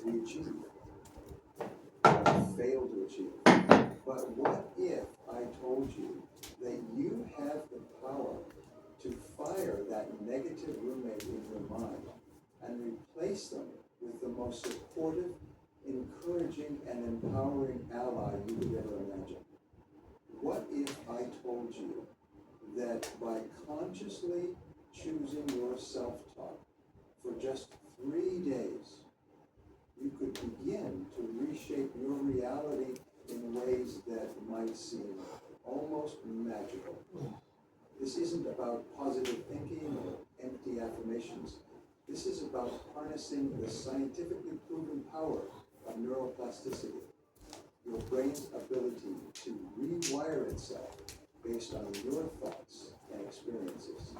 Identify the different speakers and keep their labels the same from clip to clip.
Speaker 1: we achieve fail to achieve. But what if I told you that you have the power to fire that negative roommate in your mind and replace them with the most supportive, encouraging, and empowering ally you could ever imagine? What if I told you that by consciously choosing your self-talk for just 3 days, you could begin to reshape your reality in ways that might seem almost magical? This isn't about positive thinking or empty affirmations. This is about harnessing the scientifically proven power of neuroplasticity, your brain's ability to rewire itself based on your thoughts and experiences.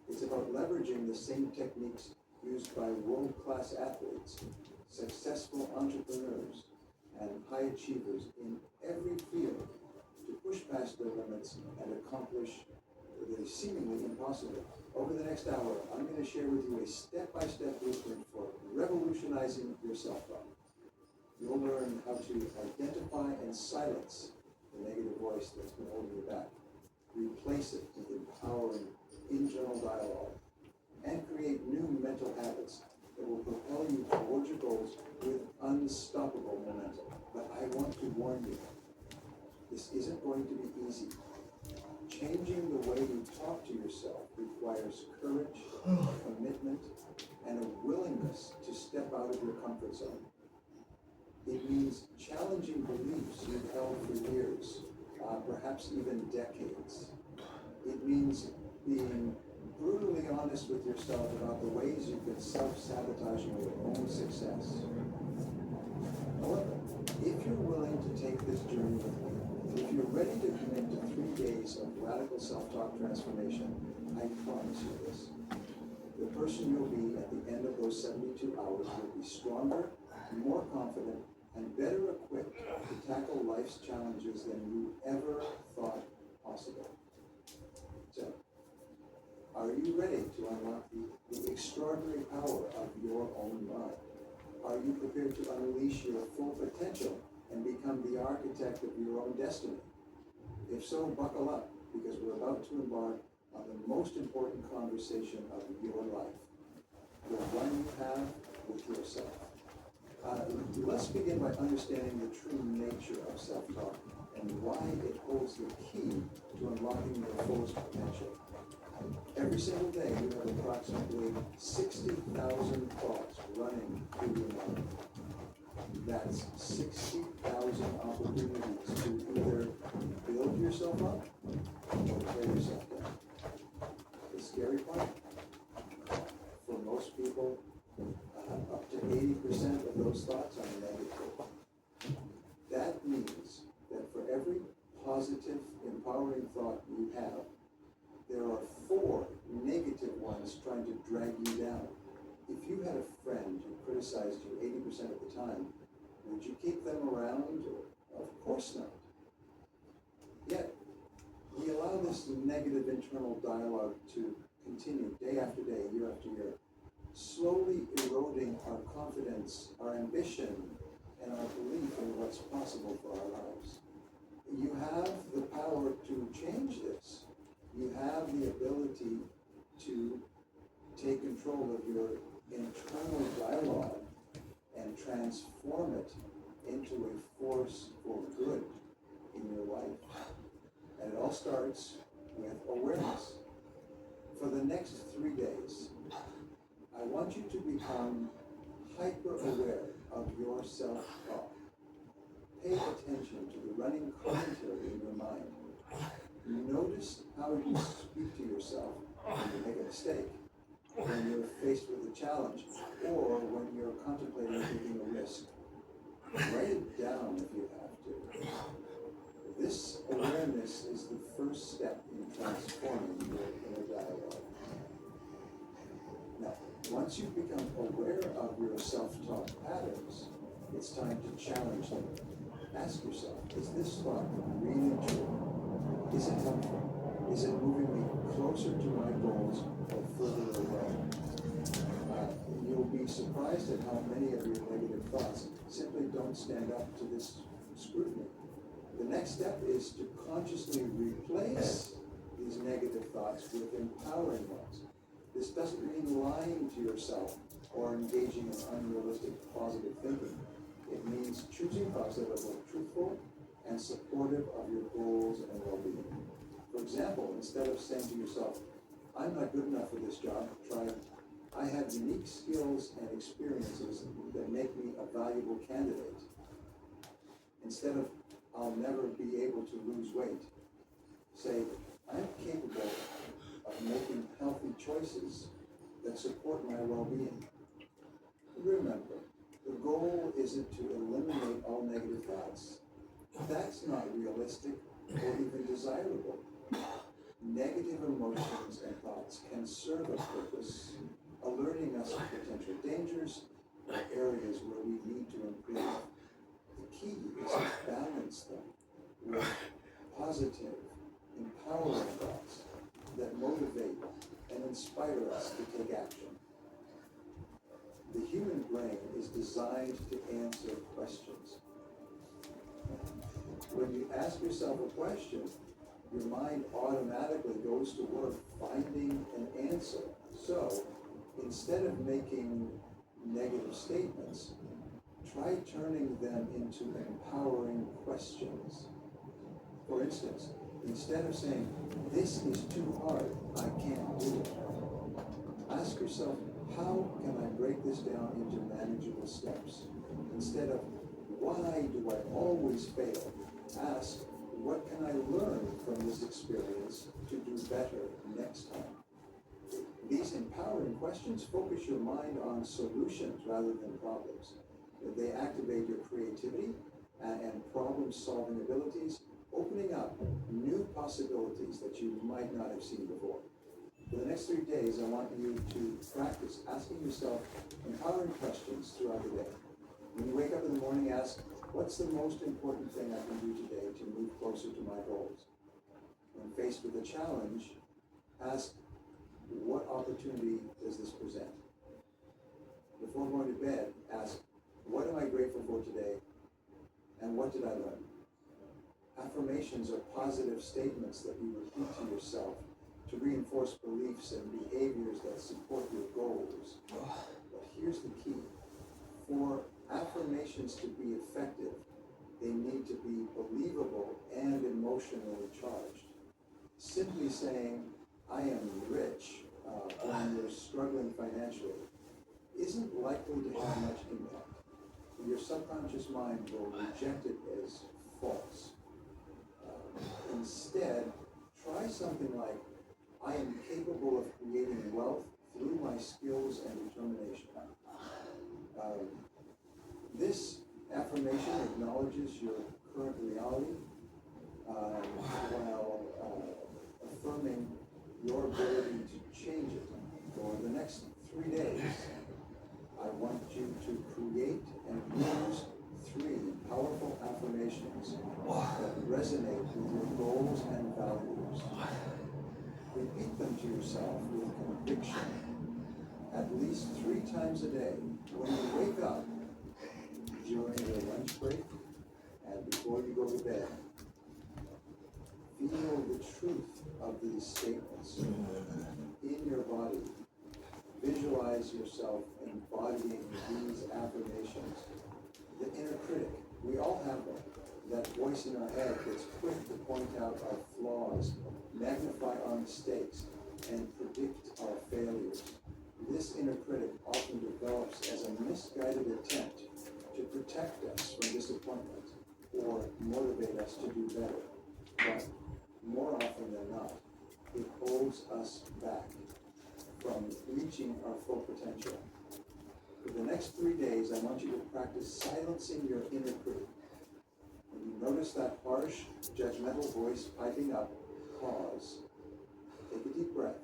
Speaker 1: It's about leveraging the same techniques used by world-class athletes, successful entrepreneurs, and high achievers in every field to push past their limits and accomplish the seemingly impossible. Over the next hour, I'm going to share with you a step-by-step blueprint for revolutionizing your self-talk. You'll learn how to identify and silence the negative voice that's been holding you back, replace it with empowering internal dialogue, and create new mental habits that will propel you towards your goals with unstoppable momentum. But I want to warn you, this isn't going to be easy. Changing the way you talk to yourself requires courage, commitment, and a willingness to step out of your comfort zone. It means challenging beliefs you've held for years, perhaps even decades. It means being brutally honest with yourself about the ways you've been self-sabotaging your own success. However, if you're willing to take this journey with me, if you're ready to commit to 3 days of radical self-talk transformation, I promise you this. The person you'll be at the end of those 72 hours will be stronger, more confident, and better equipped to tackle life's challenges than you ever thought possible. So, are you ready to unlock the extraordinary power of your own mind? Are you prepared to unleash your full potential and become the architect of your own destiny? If so, buckle up, because we're about to embark on the most important conversation of your life, the one you have with yourself. Let's begin by understanding the true nature of self-talk and why it holds the key to unlocking your fullest potential. Every single day, you have approximately 60,000 thoughts running through your mind. That's 60,000 opportunities to either build yourself up or tear yourself down. The scary part, for most people, up to 80% of those thoughts are negative. That means that for every positive, empowering thought you have, there are 4 negative ones trying to drag you down. If you had a friend who criticized you 80% of the time, would you keep them around? Of course not. Yet, we allow this negative internal dialogue to continue day after day, year after year, slowly eroding our confidence, our ambition, and our belief in what's possible for our lives. You have the power to change this. You have the ability to take control of your internal dialogue and transform it into a force for good in your life. And it all starts with awareness. For the next 3 days, I want you to become hyper-aware of your self-talk. Pay attention to the running commentary in your mind. Notice how you speak to yourself when you make a mistake, when you're faced with a challenge, or when you're contemplating taking a risk. Write it down if you have to. This awareness is the first step in transforming your inner dialogue. Now, once you've become aware of your self-talk patterns, it's time to challenge them. Ask yourself, is this thought really true? Is it helpful? Is it moving me closer to my goals or further away? You'll be surprised at how many of your negative thoughts don't stand up to this scrutiny. The next step is to consciously replace these negative thoughts with empowering ones. This doesn't mean lying to yourself or engaging in unrealistic positive thinking. It means choosing thoughts that are both truthful and supportive of your goals and well-being. For example, instead of saying to yourself, I'm not good enough for this job, try, I have unique skills and experiences that make me a valuable candidate. Instead of, I'll never be able to lose weight, say, I'm capable of making healthy choices that support my well-being. Remember, the goal isn't to eliminate all negative thoughts. That's not realistic or even desirable. Negative emotions and thoughts can serve a purpose, alerting us of potential dangers or areas where we need to improve. The key is to balance them with positive, empowering thoughts that motivate and inspire us to take action. The human brain is designed to answer questions. When you ask yourself a question, your mind automatically goes to work finding an answer. So, instead of making negative statements, try turning them into empowering questions. For instance, instead of saying, this is too hard, I can't do it, ask yourself, how can I break this down into manageable steps? Instead of, why do I always fail? Ask, what can I learn from this experience to do better next time? These empowering questions focus your mind on solutions rather than problems. They activate your creativity and problem-solving abilities, opening up new possibilities that you might not have seen before. For the next 3 days, I want you to practice asking yourself empowering questions throughout the day. When you wake up in the morning, ask, what's the most important thing I can do today to move closer to my goals? When faced with a challenge, ask, what opportunity does this present? Before going to bed, ask, what am I grateful for today, and what did I learn? Affirmations are positive statements that you repeat to yourself to reinforce beliefs and behaviors that support your goals. But here's the key. For affirmations to be effective, they need to be believable and emotionally charged. Simply saying, I am rich, when you're struggling financially, isn't likely to have much impact. Your subconscious mind will reject it as false. Instead, try something like, I am capable of creating wealth through my skills and determination. This affirmation acknowledges your current reality while affirming your ability to change it. For the next 3 days, I want you to create and use 3 powerful affirmations that resonate with your goals and values. Repeat them to yourself with conviction at least 3 times a day. When you wake up, during your lunch break, and before you go to bed. Feel the truth of these statements in your body. Visualize yourself embodying these affirmations. The inner critic, we all have them. That voice in our head that's quick to point out our flaws, magnify our mistakes, and predict our failures. This inner critic often develops as a misguided attempt to protect us from disappointment or motivate us to do better. But more often than not, it holds us back from reaching our full potential. For the next 3 days, I want you to practice silencing your inner critic. When you notice that harsh, judgmental voice piping up, pause, take a deep breath.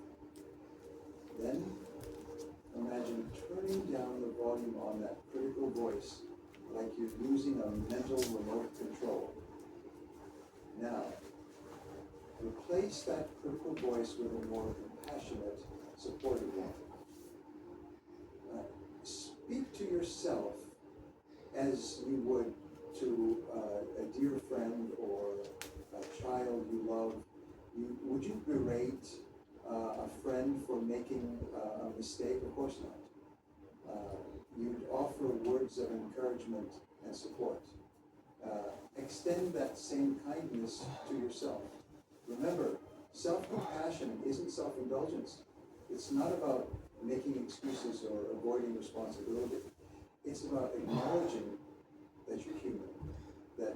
Speaker 1: Then imagine turning down the volume on that critical voice like you're using a mental remote control. Now, replace that critical voice with a more compassionate, supportive one. Speak to yourself as as you would to a dear friend or a child you love, would you berate a friend for making a mistake? Of course not. You'd offer words of encouragement and support. Extend that same kindness to yourself. Remember, self-compassion isn't self-indulgence. It's not about making excuses or avoiding responsibility. It's about acknowledging that you're human, that